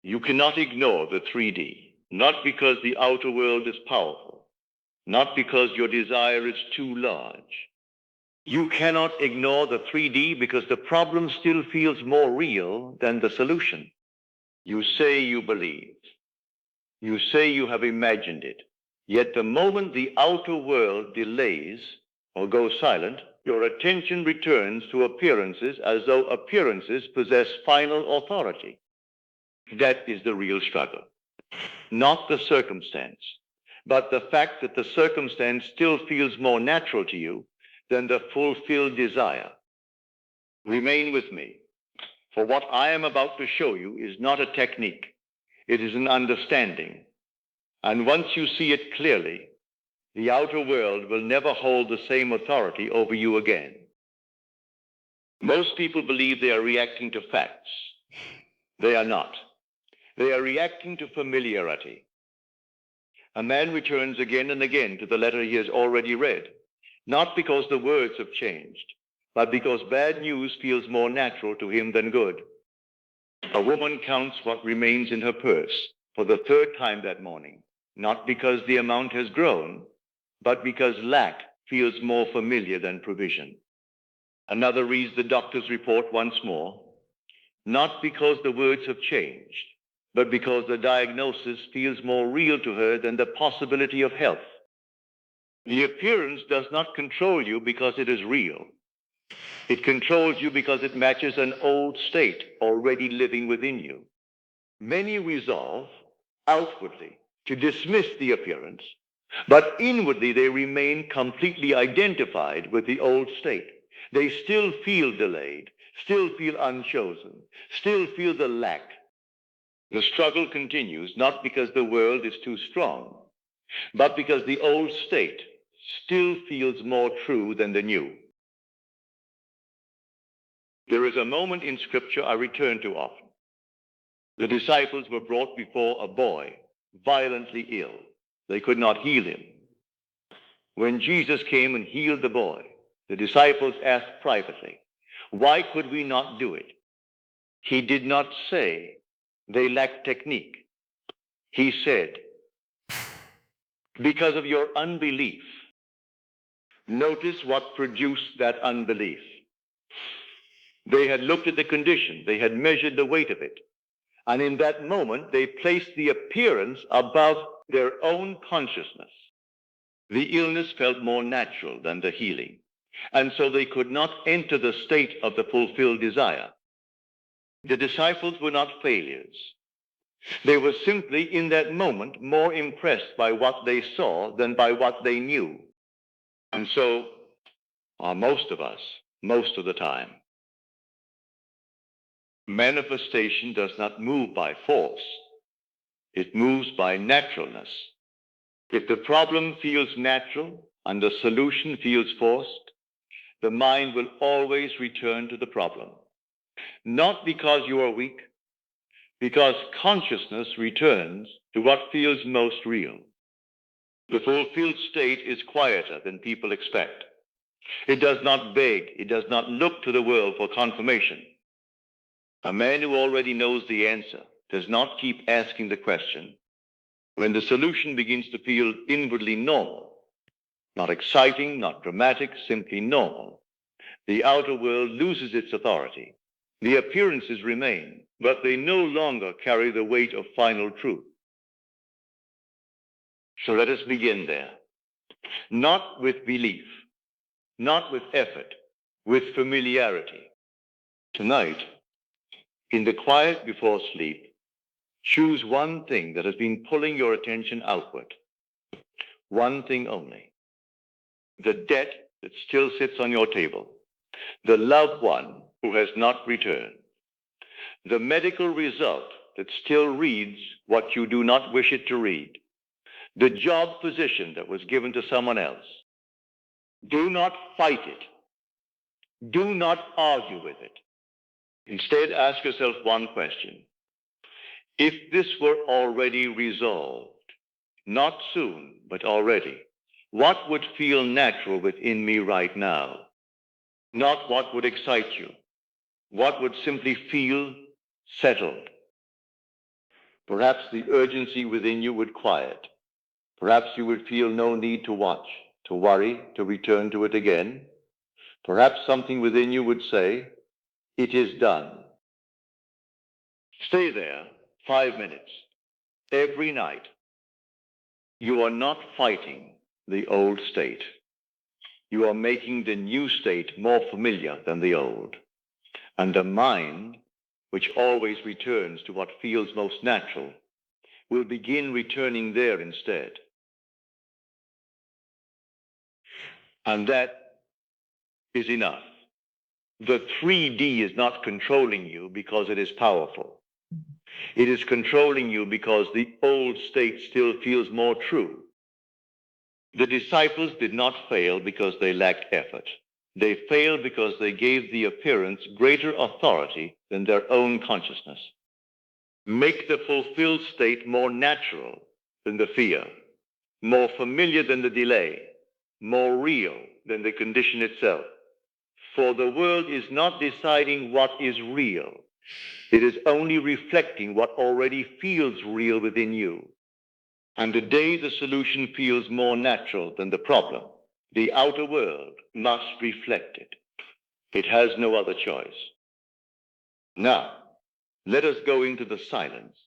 You cannot ignore the 3D, not because the outer world is powerful, not because your desire is too large. You cannot ignore the 3D because the problem still feels more real than the solution. You say you believe. You say you have imagined it. Yet the moment the outer world delays or goes silent, your attention returns to appearances as though appearances possess final authority. That is the real struggle. Not the circumstance, but the fact that the circumstance still feels more natural to you than the fulfilled desire. Remain with me, for what I am about to show you is not a technique. It is an understanding. And once you see it clearly, the outer world will never hold the same authority over you again. Most people believe they are reacting to facts. They are not. They are reacting to familiarity. A man returns again and again to the letter he has already read, not because the words have changed, but because bad news feels more natural to him than good. A woman counts what remains in her purse for the third time that morning, not because the amount has grown, but because lack feels more familiar than provision. Another reads the doctor's report once more, not because the words have changed, but because the diagnosis feels more real to her than the possibility of health. The appearance does not control you because it is real. It controls you because it matches an old state already living within you. Many resolve outwardly to dismiss the appearance, but inwardly they remain completely identified with the old state. They still feel delayed, still feel unchosen, still feel the lack. The struggle continues not because the world is too strong, but because the old state still feels more true than the new. There is a moment in Scripture I return to often. The disciples were brought before a boy, violently ill. They could not heal him. When Jesus came and healed the boy, the disciples asked privately, "Why could we not do it?" He did not say they lacked technique. He said, "Because of your unbelief." Notice what produced that unbelief. They had looked at the condition. They had measured the weight of it. And in that moment, they placed the appearance above their own consciousness. The illness felt more natural than the healing. And so they could not enter the state of the fulfilled desire. The disciples were not failures. They were simply, in that moment, more impressed by what they saw than by what they knew. And so are most of us, most of the time. Manifestation does not move by force. It moves by naturalness. If the problem feels natural and the solution feels forced, the mind will always return to the problem. Not because you are weak, because consciousness returns to what feels most real. The fulfilled state is quieter than people expect. It does not beg. It does not look to the world for confirmation. A man who already knows the answer does not keep asking the question. When the solution begins to feel inwardly normal, not exciting, not dramatic, simply normal, the outer world loses its authority. The appearances remain, but they no longer carry the weight of final truth. So let us begin there. Not with belief, not with effort, with familiarity. Tonight, in the quiet before sleep, choose one thing that has been pulling your attention outward. One thing only. The debt that still sits on your table. The loved one who has not returned. The medical result that still reads what you do not wish it to read. The job position that was given to someone else. Do not fight it. Do not argue with it. Instead, ask yourself one question. If this were already resolved, not soon, but already, what would feel natural within me right now? Not what would excite you. What would simply feel settled? Perhaps the urgency within you would quiet. Perhaps you would feel no need to watch, to worry, to return to it again. Perhaps something within you would say, it is done. Stay there 5 minutes every night. You are not fighting the old state. You are making the new state more familiar than the old. And the mind, which always returns to what feels most natural, will begin returning there instead. And that is enough. The 3D is not controlling you because it is powerful. It is controlling you because the old state still feels more true. The disciples did not fail because they lacked effort. They failed because they gave the appearance greater authority than their own consciousness. Make the fulfilled state more natural than the fear, more familiar than the delay, more real than the condition itself. For the world is not deciding what is real. It is only reflecting what already feels real within you. And today the solution feels more natural than the problem. The outer world must reflect it. It has no other choice. Now, let us go into the silence